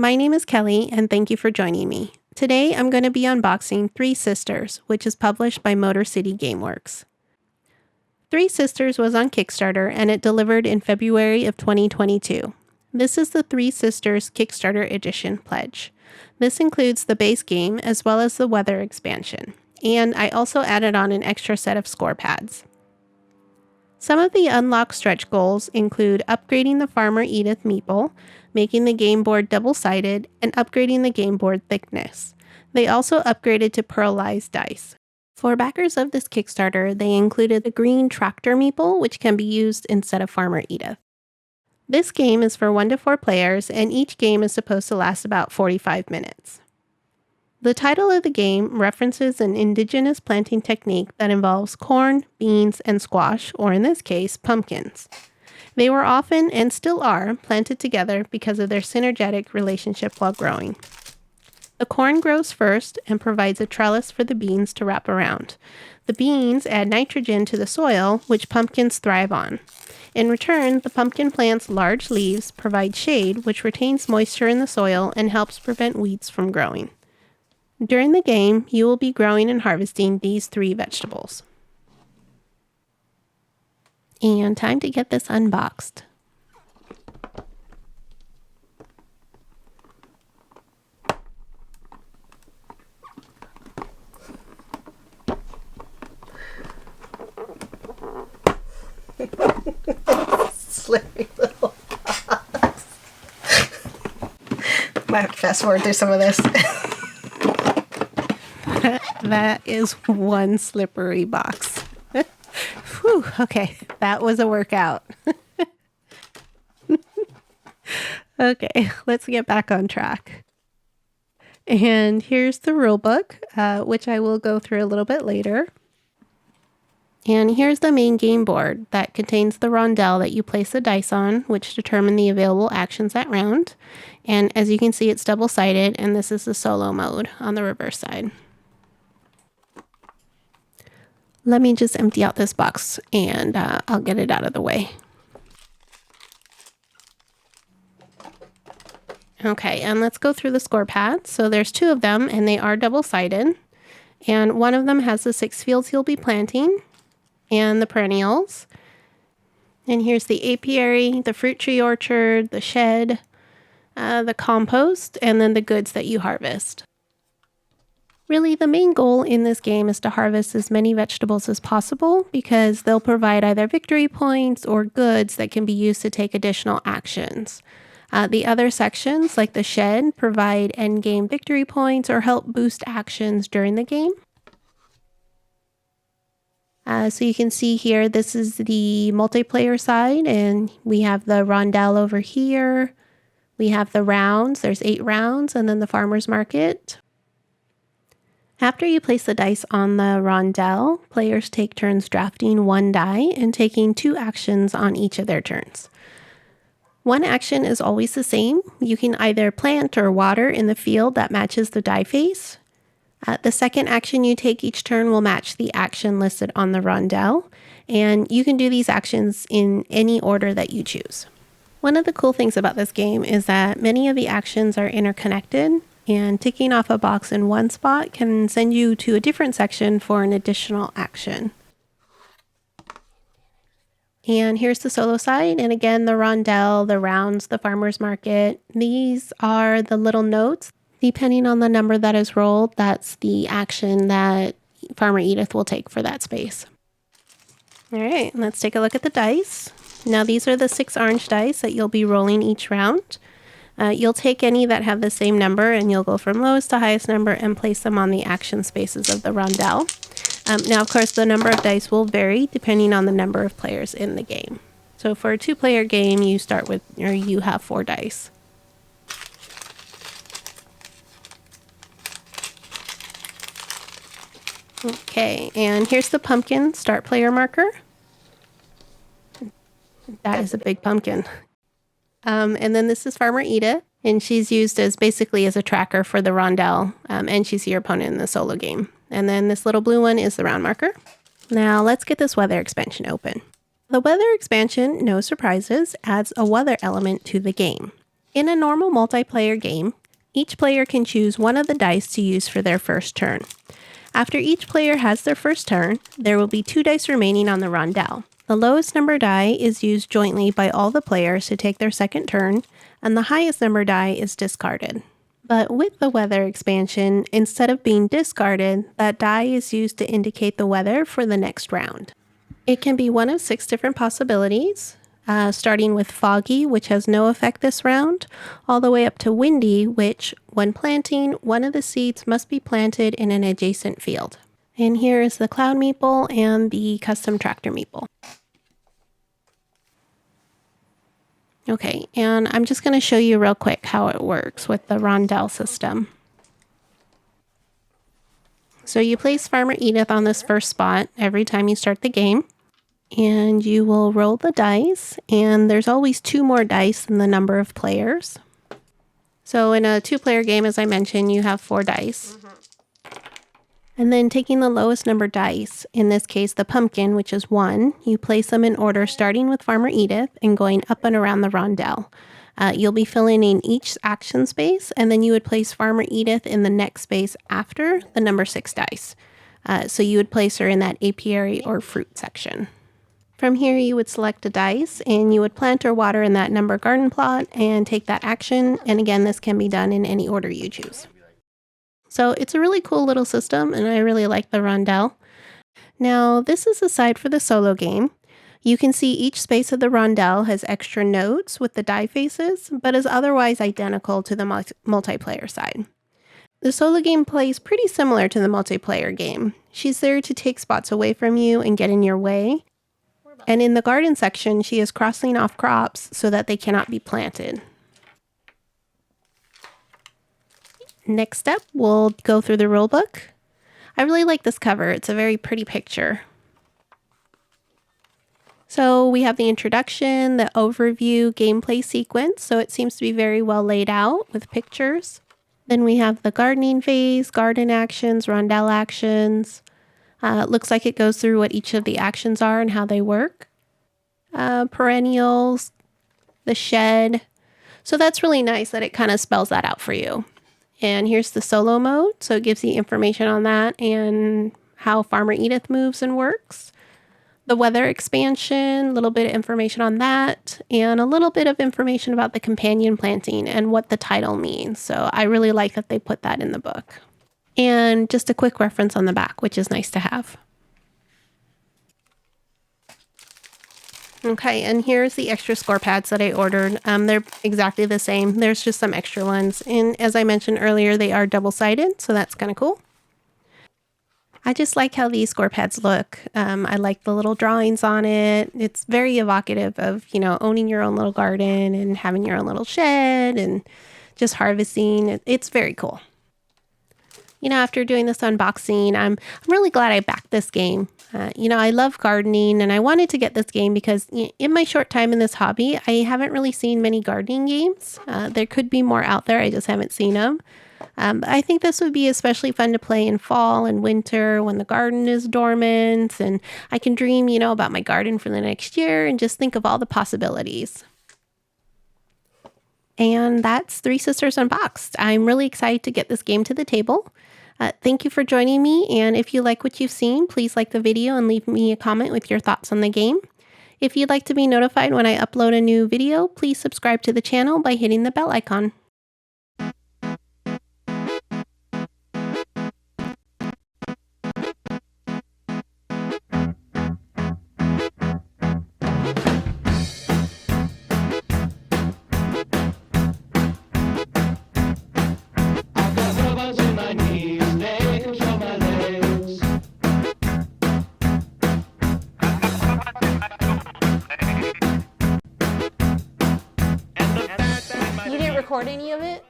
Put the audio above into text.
my name is Kelly, and thank you for joining me. Today, I'm going to be unboxing Three Sisters, which is published by Motor City Gameworks. Three Sisters was on Kickstarter, and it delivered in February of 2022. This is the Three Sisters Kickstarter Edition pledge. This includes the base game as well as the weather expansion, and I also added on an extra set of score pads. Some of the unlocked stretch goals include upgrading the Farmer Edith meeple, making the game board double-sided, and upgrading the game board thickness. They also upgraded to pearlized dice. For backers of this Kickstarter, they included the green tractor meeple, which can be used instead of Farmer Edith. This game is for 1 to 4 players, and each game is supposed to last about 45 minutes. The title of the game references an indigenous planting technique that involves corn, beans, and squash, or in this case, pumpkins. They were often, and still are, planted together because of their synergetic relationship while growing. The corn grows first and provides a trellis for the beans to wrap around. The beans add nitrogen to the soil, which pumpkins thrive on. In return, the pumpkin plant's large leaves provide shade, which retains moisture in the soil and helps prevent weeds from growing. During the game, you will be growing and harvesting these 3 vegetables. And time to get this unboxed. Slippery little box. Might have to fast forward through some of this. That is one slippery box. Whew, okay, that was a workout. Okay, let's get back on track. And here's the rule book, which I will go through a little bit later. And here's the main game board that contains the rondelle that you place the dice on, which determine the available actions that round. And as you can see, it's double-sided, and this is the solo mode on the reverse side. Let me just empty out this box, and I'll get it out of the way. Okay, and let's go through the score pads. So there's 2 of them, and they are double-sided. And one of them has the 6 fields you'll be planting, and the perennials. And here's the apiary, the fruit tree orchard, the shed, the compost, and then the goods that you harvest. Really, the main goal in this game is to harvest as many vegetables as possible because they'll provide either victory points or goods that can be used to take additional actions. The other sections, like the shed, provide endgame victory points or help boost actions during the game. So you can see here, this is the multiplayer side, and we have the rondelle over here. We have the rounds, there's 8 rounds, and then the farmer's market. After you place the dice on the rondelle, players take turns drafting 1 die and taking 2 actions on each of their turns. 1 action is always the same. You can either plant or water in the field that matches the die face. The second action you take each turn will match the action listed on the rondelle, and you can do these actions in any order that you choose. One of the cool things about this game is that many of the actions are interconnected, and ticking off a box in one spot can send you to a different section for an additional action. And here's the solo side, and again, the rondelle, the rounds, the farmer's market. These are the little notes. Depending on the number that is rolled, that's the action that Farmer Edith will take for that space. All right, let's take a look at the dice. Now these are the 6 orange dice that you'll be rolling each round. You'll take any that have the same number, and you'll go from lowest to highest number and place them on the action spaces of the rondelle. Now, of course, the number of dice will vary depending on the number of players in the game. So for a 2-player game, you have 4 dice. Okay, and here's the pumpkin start player marker. That is a big pumpkin. And then this is Farmer Edith, and she's used as basically as a tracker for the rondelle, and she's your opponent in the solo game. And then this little blue one is the round marker. Now let's get this weather expansion open. The weather expansion, no surprises, adds a weather element to the game. In a normal multiplayer game, each player can choose one of the dice to use for their first turn. After each player has their first turn, there will be 2 dice remaining on the rondel. The lowest number die is used jointly by all the players to take their second turn, and the highest number die is discarded. But with the weather expansion, instead of being discarded, that die is used to indicate the weather for the next round. It can be one of 6 different possibilities, starting with foggy, which has no effect this round, all the way up to windy, which, when planting, one of the seeds must be planted in an adjacent field. And here is the cloud meeple and the custom tractor meeple. Okay, and I'm just going to show you real quick how it works with the rondel system. So you place Farmer Edith on this first spot every time you start the game, and you will roll the dice, and there's always 2 more dice than the number of players. So in a 2-player game, as I mentioned, you have 4 dice. And then taking the lowest number dice, in this case the pumpkin, which is 1, you place them in order starting with Farmer Edith and going up and around the rondel. You'll be filling in each action space, and then you would place Farmer Edith in the next space after the number 6 dice. So you would place her in that apiary or fruit section. From here, you would select a dice, and you would plant or water in that number garden plot and take that action. And again, this can be done in any order you choose. So it's a really cool little system, and I really like the rondel. Now, this is a side for the solo game. You can see each space of the rondel has extra notes with the die faces, but is otherwise identical to the multiplayer side. The solo game plays pretty similar to the multiplayer game. She's there to take spots away from you and get in your way. And in the garden section, she is crossing off crops so that they cannot be planted. Next up, we'll go through the rulebook. I really like this cover. It's a very pretty picture. So we have the introduction, the overview, gameplay sequence. So it seems to be very well laid out with pictures. Then we have the gardening phase, garden actions, rondel actions. It looks like it goes through what each of the actions are and how they work. Perennials, the shed. So that's really nice that it kind of spells that out for you. And here's the solo mode. So it gives you information on that and how Farmer Edith moves and works. The weather expansion, a little bit of information on that, and a little bit of information about the companion planting and what the title means. So I really like that they put that in the book. And just a quick reference on the back, which is nice to have. Okay, and here's the extra score pads that I ordered. They're exactly the same. There's just some extra ones. And as I mentioned earlier, they are double-sided, so that's kind of cool. I just like how these score pads look. I like the little drawings on it. It's very evocative of, owning your own little garden and having your own little shed and just harvesting. It's very cool. After doing this unboxing, I'm really glad I backed this game. I love gardening, and I wanted to get this game because in my short time in this hobby, I haven't really seen many gardening games. There could be more out there. I just haven't seen them. I think this would be especially fun to play in fall and winter when the garden is dormant, and I can dream, about my garden for the next year and just think of all the possibilities. And that's Three Sisters Unboxed. I'm really excited to get this game to the table. Thank you for joining me, and if you like what you've seen, please like the video and leave me a comment with your thoughts on the game. If you'd like to be notified when I upload a new video, please subscribe to the channel by hitting the bell icon. You didn't record any of it?